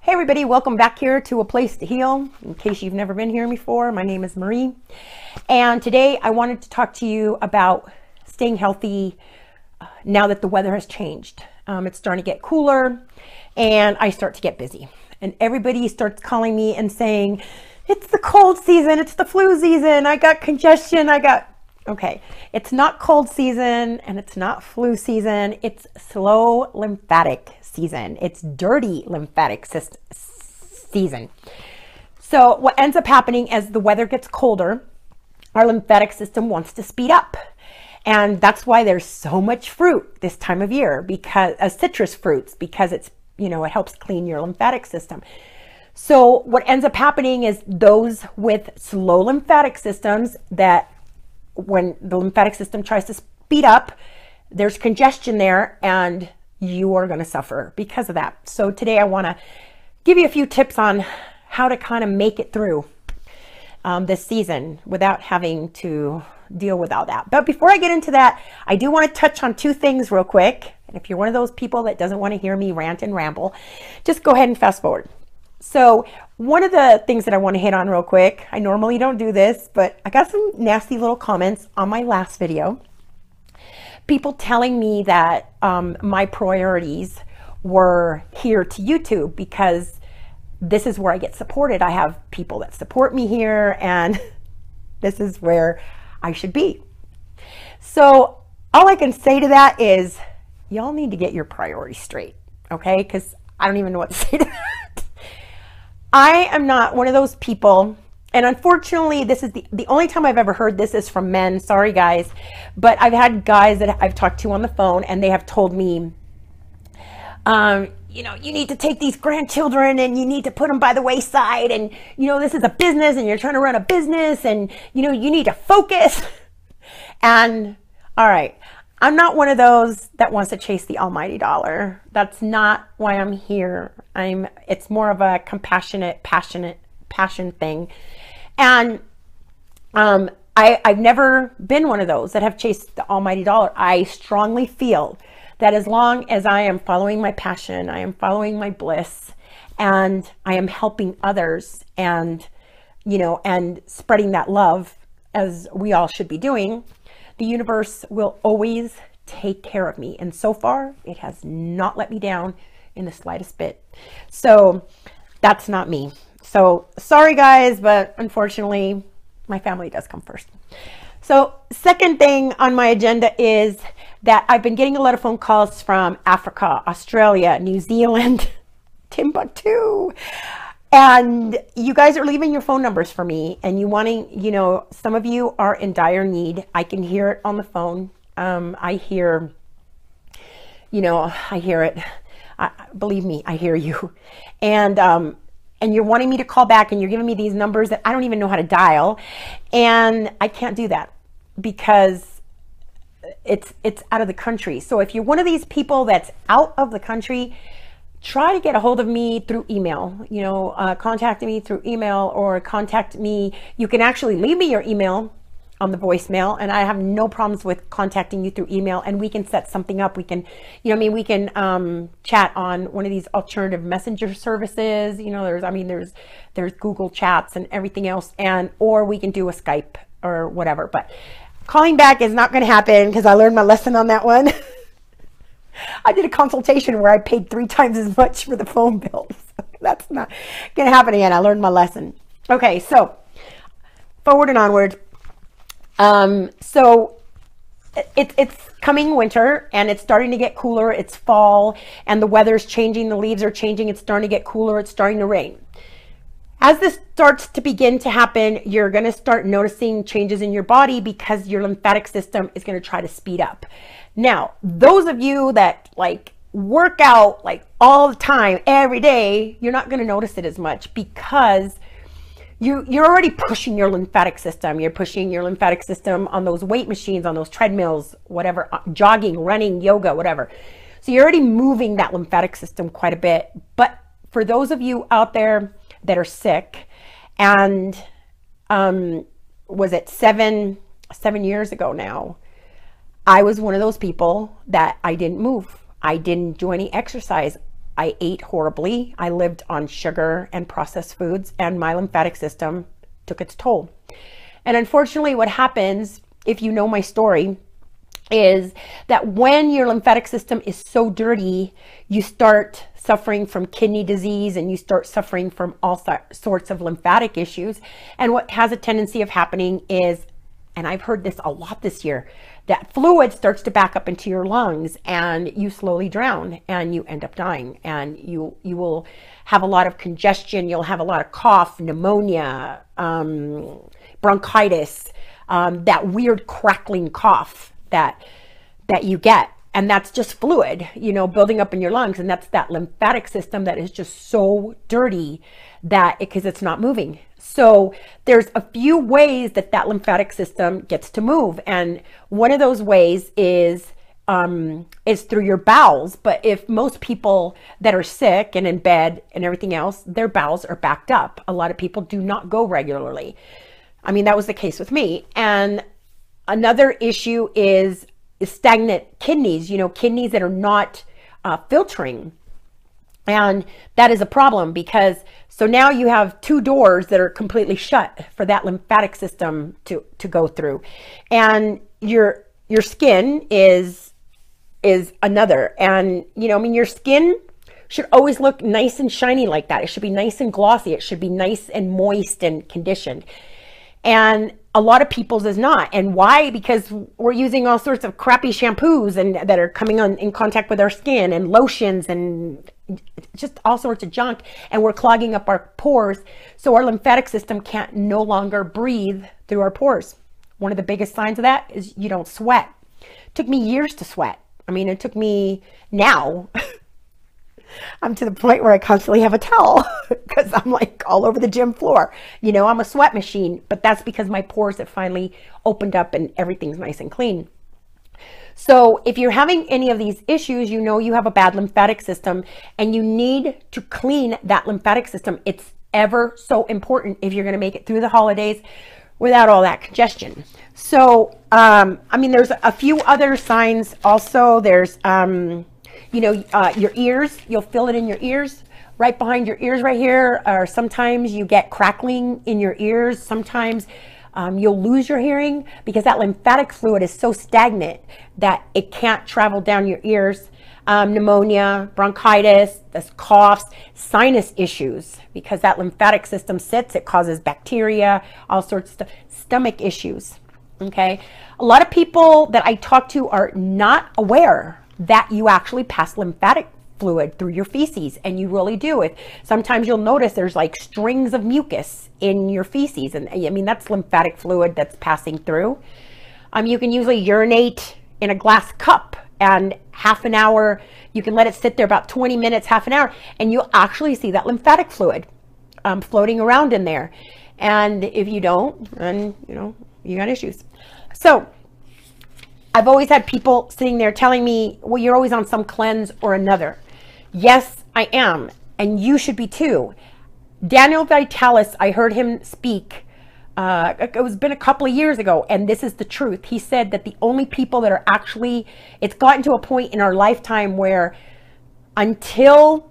Hey everybody, welcome back here to A Place to Heal. In case you've never been here before, my name is Marie. And today I wanted to talk to you about staying healthy now that the weather has changed. It's starting to get cooler and I start to get busy. And everybody starts calling me and saying, it's the cold season, it's the flu season, I got congestion, Okay, it's not cold season and it's not flu season, it's slow lymphatic season. It's dirty lymphatic season. So what ends up happening as the weather gets colder, our lymphatic system wants to speed up. And that's why there's so much fruit this time of year, because citrus fruits, because it's, it helps clean your lymphatic system. So what ends up happening is those with slow lymphatic systems, that when the lymphatic system tries to speed up, there's congestion there and you are going to suffer because of that. So today I want to give you a few tips on how to kind of make it through this season without having to deal with all that. But before I get into that, I do want to touch on two things real quick. And if you're one of those people that doesn't want to hear me rant and ramble, just go ahead and fast forward. So one of the things that I want to hit on real quick, I normally don't do this, but I got some nasty little comments on my last video. People telling me that my priorities were here to YouTube because this is where I get supported. I have people that support me here and this is where I should be. So all I can say to that is y'all need to get your priorities straight, okay? Because I don't even know what to say to that. I am not one of those people, and unfortunately this is the only time I've ever heard this is from men. Sorry guys, but I've had guys that I've talked to on the phone and they have told me, you need to take these grandchildren and you need to put them by the wayside, and this is a business and you're trying to run a business and you need to focus. And all right, I'm not one of those that wants to chase the almighty dollar. That's not why I'm here. It's more of a compassionate, passion thing. And I've never been one of those that have chased the almighty dollar. I strongly feel that as long as I am following my passion, I am following my bliss, and I am helping others and, and spreading that love as we all should be doing, the universe will always take care of me. And so far, it has not let me down in the slightest bit. So that's not me. So sorry guys, but unfortunately, my family does come first. So second thing on my agenda is that I've been getting a lot of phone calls from Africa, Australia, New Zealand, Timbuktu. And you guys are leaving your phone numbers for me and you wanting, some of you are in dire need. I can hear it on the phone. I hear it. Believe me, I hear you. And you're wanting me to call back and you're giving me these numbers that I don't even know how to dial. And I can't do that because it's out of the country. So if you're one of these people that's out of the country, try to get a hold of me through email, contact me through email or contact me. You can actually leave me your email on the voicemail and I have no problems with contacting you through email, and we can set something up. We can, we can chat on one of these alternative messenger services. There's Google Chats and everything else, or we can do a Skype or whatever. But calling back is not going to happen because I learned my lesson on that one. I did a consultation where I paid 3 times as much for the phone bill. So that's not going to happen again. I learned my lesson. Okay, so forward and onward. So it's coming winter and it's starting to get cooler. It's fall and the weather's changing. The leaves are changing. It's starting to get cooler. It's starting to rain. As this starts to begin to happen, you're going to start noticing changes in your body because your lymphatic system is going to try to speed up. Now, those of you that work out all the time, every day, you're not going to notice it as much because you're already pushing your lymphatic system. You're pushing your lymphatic system on those weight machines, on those treadmills, whatever, jogging, running, yoga, whatever. So you're already moving that lymphatic system quite a bit. But for those of you out there that are sick, and was it seven years ago now, I was one of those people that I didn't move. I didn't do any exercise. I ate horribly. I lived on sugar and processed foods, and my lymphatic system took its toll. And unfortunately, what happens, if you know my story, is that when your lymphatic system is so dirty, you start suffering from kidney disease and you start suffering from all sorts of lymphatic issues. And what has a tendency of happening is, and I've heard this a lot this year, that fluid starts to back up into your lungs and you slowly drown and you end up dying, and you will have a lot of congestion. You'll have a lot of cough, pneumonia, bronchitis, that weird crackling cough that you get. And that's just fluid, you know, building up in your lungs. And that's that lymphatic system that is just so dirty that because it's not moving. So there's a few ways that lymphatic system gets to move. And one of those ways is through your bowels. But if most people that are sick and in bed and everything else, their bowels are backed up. A lot of people do not go regularly. I mean, that was the case with me. And another issue is stagnant kidneys, you know, kidneys that are not filtering. And that is a problem, because so now you have two doors that are completely shut for that lymphatic system to go through. And your skin is another. And, you know, I mean, your skin should always look nice and shiny like that. It should be nice and glossy. It should be nice and moist and conditioned. And a lot of people's is not. And why? Because we're using all sorts of crappy shampoos and that are coming in contact with our skin, and lotions and just all sorts of junk, and we're clogging up our pores. So our lymphatic system can't no longer breathe through our pores. One of the biggest signs of that is you don't sweat. It took me years to sweat. I mean, it took me now. I'm to the point where I constantly have a towel because I'm like all over the gym floor. You know, I'm a sweat machine, but that's because my pores have finally opened up and everything's nice and clean. So if you're having any of these issues, you know you have a bad lymphatic system and you need to clean that lymphatic system. It's ever so important if you're going to make it through the holidays without all that congestion. So, I mean, there's a few other signs also. There's, you know, your ears, you'll feel it in your ears, right behind your ears right here. Or sometimes you get crackling in your ears. Sometimes you'll lose your hearing because that lymphatic fluid is so stagnant that it can't travel down your ears. Pneumonia, bronchitis, this coughs, sinus issues, because that lymphatic system sits, it causes bacteria, all sorts of stuff, stomach issues. Okay. A lot of people that I talk to are not aware that you actually pass lymphatic fluid through your feces, and you really do. Sometimes you'll notice there's like strings of mucus in your feces, and I mean, that's lymphatic fluid that's passing through. You can usually urinate in a glass cup, and half an hour, you can let it sit there about 20 minutes, half an hour, and you'll actually see that lymphatic fluid floating around in there. And if you don't, then, you know, you got issues. So I've always had people sitting there telling me, well, you're always on some cleanse or another. Yes, I am. And you should be too. Daniel Vitalis, I heard him speak. It was been a couple of years ago, and this is the truth. He said that the only people that are actually, it's gotten to a point in our lifetime where until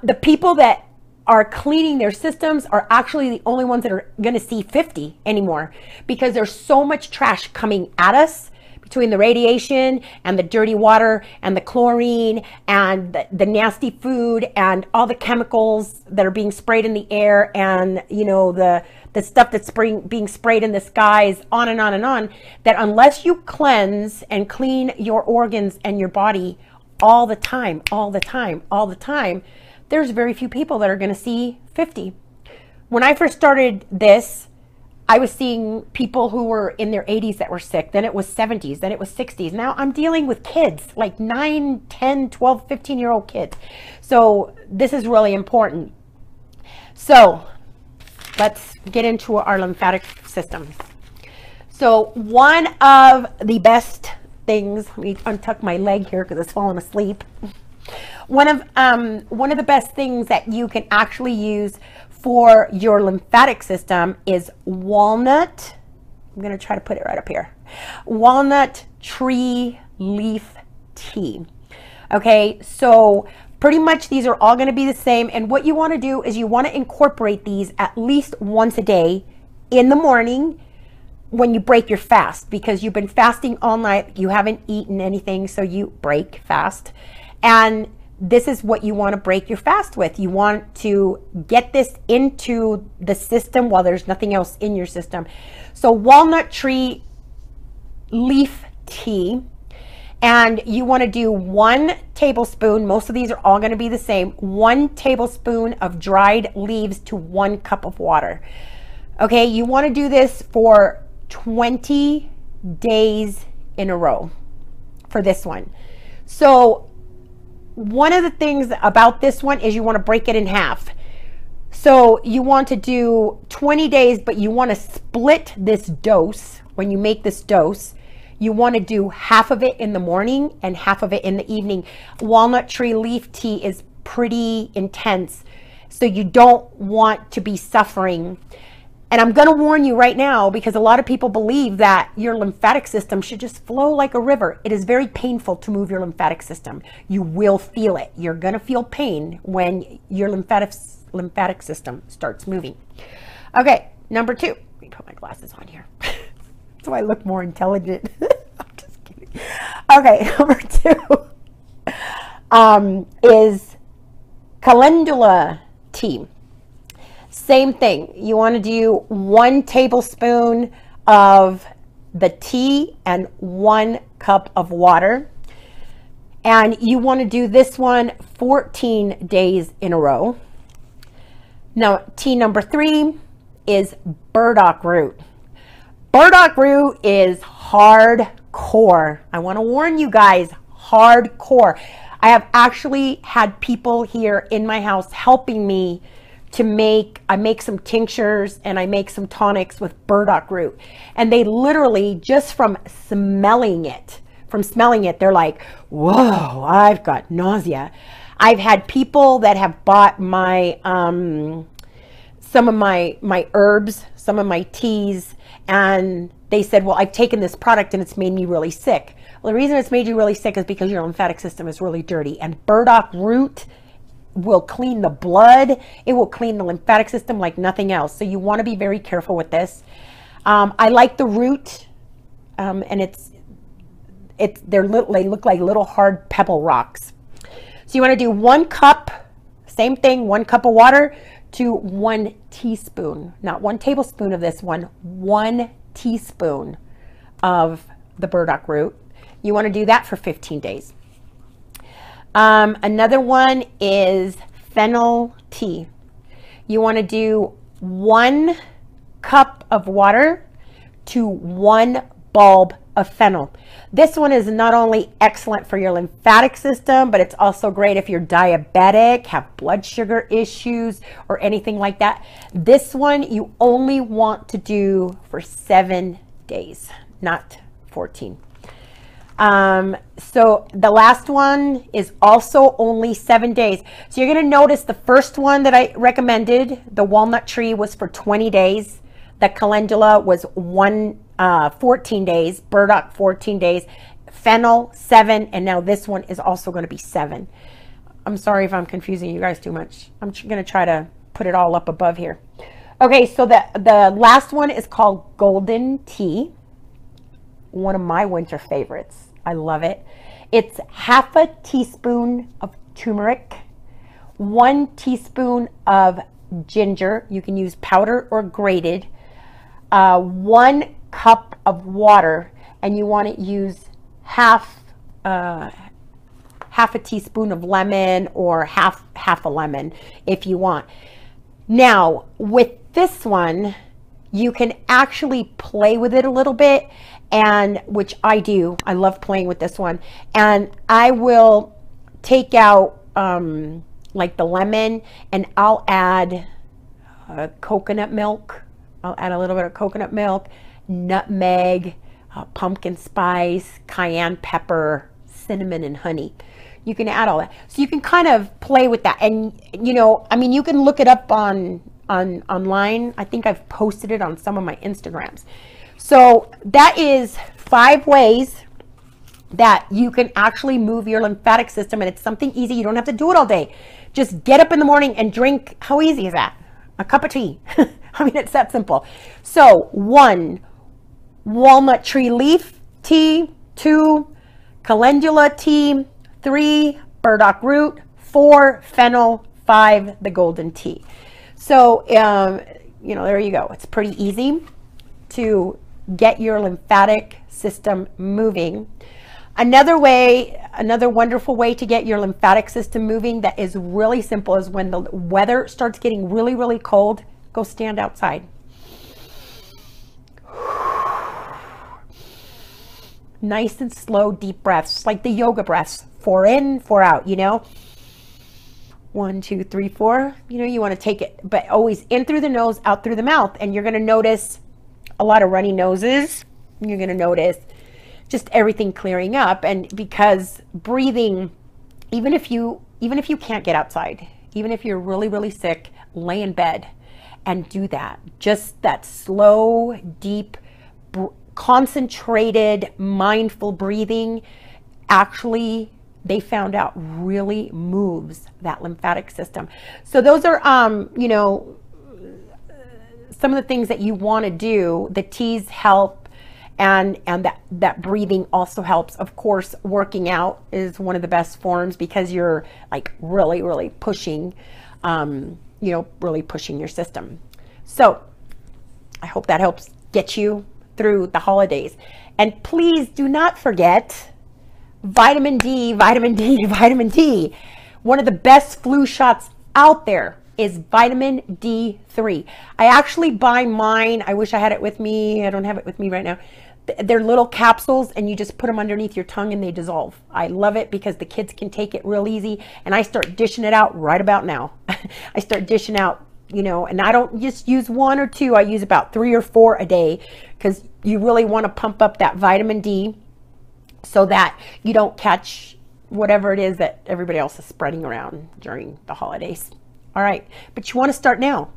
the people that are cleaning their systems are actually the only ones that are going to see 50 anymore, because there's so much trash coming at us between the radiation and the dirty water and the chlorine and the nasty food and all the chemicals that are being sprayed in the air, and, you know, the stuff that's being sprayed in the skies, on and on and on, that unless you cleanse and clean your organs and your body all the time, there's very few people that are going to see 50. When I first started this, I was seeing people who were in their 80s that were sick. Then it was 70s. Then it was 60s. Now I'm dealing with kids, like 9, 10, 12, 15-year-old kids. So this is really important. So let's get into our lymphatic system. So one of the best things, let me untuck my leg here because it's falling asleep. One of the best things that you can actually use for your lymphatic system is walnut. I'm going to try to put it right up here. Walnut tree leaf tea. Okay, so Pretty much these are all going to be the same. And what you want to do is you want to incorporate these at least once a day in the morning when you break your fast, because you've been fasting all night, you haven't eaten anything, so you break fast. And this is what you want to break your fast with. You want to get this into the system while there's nothing else in your system. So walnut tree leaf tea. And you want to do 1 tablespoon, most of these are all going to be the same, 1 tablespoon of dried leaves to 1 cup of water. Okay, you want to do this for 20 days in a row for this one. So one of the things about this one is you want to break it in half. So you want to do 20 days, but you want to split this dose. When you make this dose, you want to do half of it in the morning and half of it in the evening. Walnut tree leaf tea is pretty intense, so you don't want to be suffering. And I'm going to warn you right now, because a lot of people believe that your lymphatic system should just flow like a river. It is very painful to move your lymphatic system. You will feel it. You're going to feel pain when your lymphatic system starts moving. Okay, number 2. Let me put my glasses on here so I look more intelligent. I'm just kidding. Okay, number 2 is calendula tea. Same thing. You want to do 1 tablespoon of the tea and 1 cup of water. And you want to do this one 14 days in a row. Now, tea number 3 is burdock root. Burdock root is hardcore. I want to warn you guys, hardcore. I have actually had people here in my house helping me to I make some tinctures and I make some tonics with burdock root. And they literally, just from smelling it, they're like, whoa, I've got nausea. I've had people that have bought my, some of my herbs, some of my teas, and they said, well, I've taken this product and it's made me really sick. Well, the reason it's made you really sick is because your lymphatic system is really dirty, and burdock root will clean the blood. It will clean the lymphatic system like nothing else. So you want to be very careful with this. I like the root, and they look like little hard pebble rocks. So you want to do 1 cup, same thing, 1 cup of water to 1 teaspoon, not 1 tablespoon of this one, 1 teaspoon of the burdock root. You want to do that for 15 days. Another one is fennel tea. You want to do 1 cup of water to 1 bulb of fennel. This one is not only excellent for your lymphatic system, but it's also great if you're diabetic, have blood sugar issues, or anything like that. This one you only want to do for 7 days, not 14. So the last one is also only 7 days. So you're going to notice the first one that I recommended, the walnut tree, was for 20 days. The calendula was 14 days, burdock 14 days, fennel 7, and now this one is also going to be 7. I'm sorry if I'm confusing you guys too much. I'm going to try to put it all up above here. Okay, so the last one is called golden tea. One of my winter favorites. I love it. It's half a teaspoon of turmeric, 1 teaspoon of ginger. You can use powder or grated. 1 cup of water, and you want to use half a teaspoon of lemon, or half a lemon if you want. Now with this one, you can actually play with it a little bit, and which I do. I love playing with this one, and I will take out like the lemon, and I'll add coconut milk. I'll add a little bit of coconut milk, nutmeg, pumpkin spice, cayenne pepper, cinnamon, and honey. You can add all that. So you can kind of play with that. And, you know, I mean, you can look it up online. I think I've posted it on some of my Instagrams. So that is 5 ways that you can actually move your lymphatic system, and it's something easy. You don't have to do it all day. Just get up in the morning and drink. How easy is that? A cup of tea. I mean, it's that simple. So 1, walnut tree leaf tea. 2, calendula tea. 3, burdock root. 4, fennel. 5, the golden tea. So, you know, there you go. It's pretty easy to get your lymphatic system moving. Another way, another wonderful way to get your lymphatic system moving that is really simple is when the weather starts getting really, really cold, go stand outside. Nice and slow, deep breaths, like the yoga breaths. 4 in, 4 out, you know. 1, 2, 3, 4. You know, you want to take it, but always in through the nose, out through the mouth. And you're going to notice a lot of runny noses. You're going to notice just everything clearing up. And because breathing, even if you can't get outside, even if you're really, really sick, lay in bed and do that. Just that slow, deep, concentrated, mindful breathing actually, they found out, really moves that lymphatic system. So those are, you know, some of the things that you want to do. The teas help, and that breathing also helps. Of course, working out is one of the best forms because you're like really, really pushing, you know, really pushing your system. So I hope that helps get you through the holidays. And please do not forget vitamin D, vitamin D, vitamin D. One of the best flu shots out there is vitamin D3. I actually buy mine. I wish I had it with me. I don't have it with me right now. They're little capsules, and you just put them underneath your tongue and they dissolve. I love it because the kids can take it real easy, and I start dishing it out right about now. I start dishing out, you know, and I don't just use 1 or 2. I use about 3 or 4 a day because you really want to pump up that vitamin D so that you don't catch whatever it is that everybody else is spreading around during the holidays. All right, but you want to start now.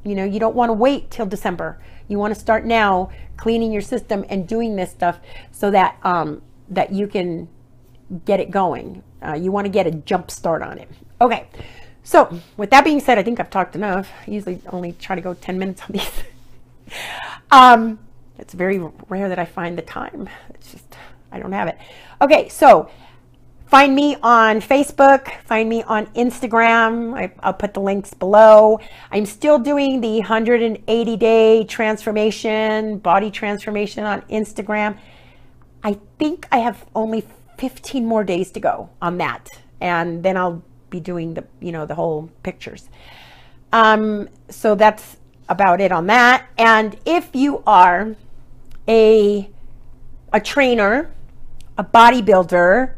You know, you don't want to wait till December. You want to start now, cleaning your system and doing this stuff so that that you can get it going. You want to get a jump start on it. Okay, so with that being said, I think I've talked enough. I usually only try to go 10 minutes on these. It's very rare that I find the time. It's just, I don't have it. Okay, so find me on Facebook, find me on Instagram. I'll put the links below. I'm still doing the 180-day transformation, body transformation on Instagram. I think I have only 15 more days to go on that. And then I'll be doing the, you know, the whole pictures. So that's about it on that. And if you are a trainer, a bodybuilder,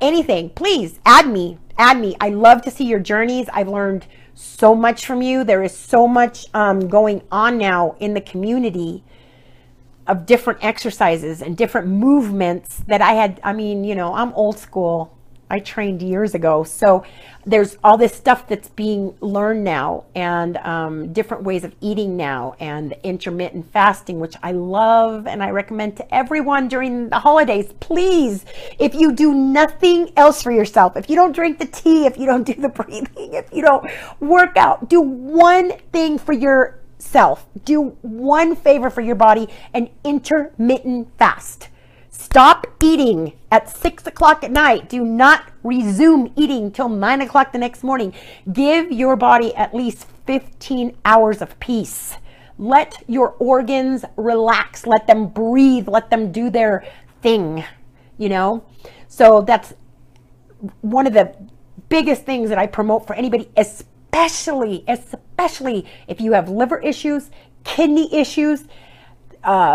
anything, please add me. I love to see your journeys. I've learned so much from you. There is so much going on now in the community of different exercises and different movements that I mean, you know, I'm old school. I trained years ago. So there's all this stuff that's being learned now, and different ways of eating now, and intermittent fasting, which I love and I recommend to everyone during the holidays. Please, if you do nothing else for yourself, if you don't drink the tea, if you don't do the breathing, if you don't work out, do one thing for yourself. Do one favor for your body, an intermittent fast. Stop eating at 6 o'clock at night. Do not resume eating till 9 o'clock the next morning. Give your body at least 15 hours of peace. Let your organs relax. Let them breathe. Let them do their thing, you know? So that's one of the biggest things that I promote for anybody, especially if you have liver issues, kidney issues,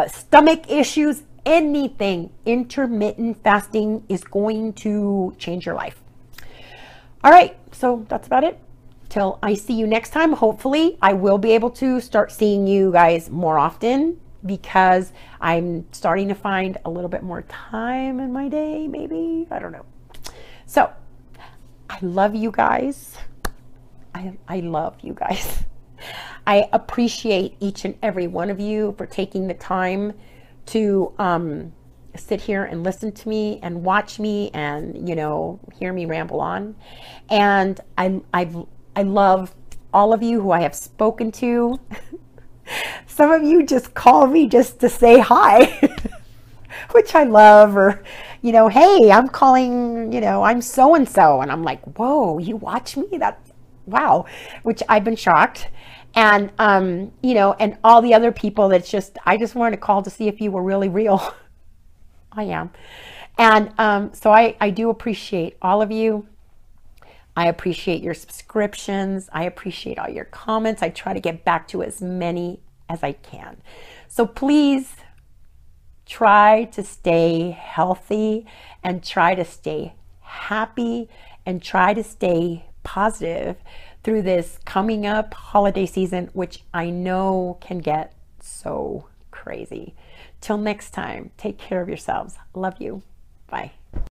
stomach issues, anything. Intermittent fasting is going to change your life. All right, so that's about it. Till I see you next time, hopefully I will be able to start seeing you guys more often, because I'm starting to find a little bit more time in my day, maybe. I don't know. So I love you guys. I love you guys. I appreciate each and every one of you for taking the time to sit here and listen to me and watch me and, you know, hear me ramble on. And I love all of you who I have spoken to. Some of you just call me just to say hi, which I love, or, you know, hey, I'm calling, you know, I'm so-and-so. And I'm like, whoa, you watch me? That's, wow, which I've been shocked. And, you know, and all the other people that's just, I just wanted to call to see if you were really real. I am. And so I do appreciate all of you. I appreciate your subscriptions. I appreciate all your comments. I try to get back to as many as I can. So please try to stay healthy and try to stay happy and try to stay positive through this coming up holiday season, which I know can get so crazy. Till next time, take care of yourselves. Love you. Bye.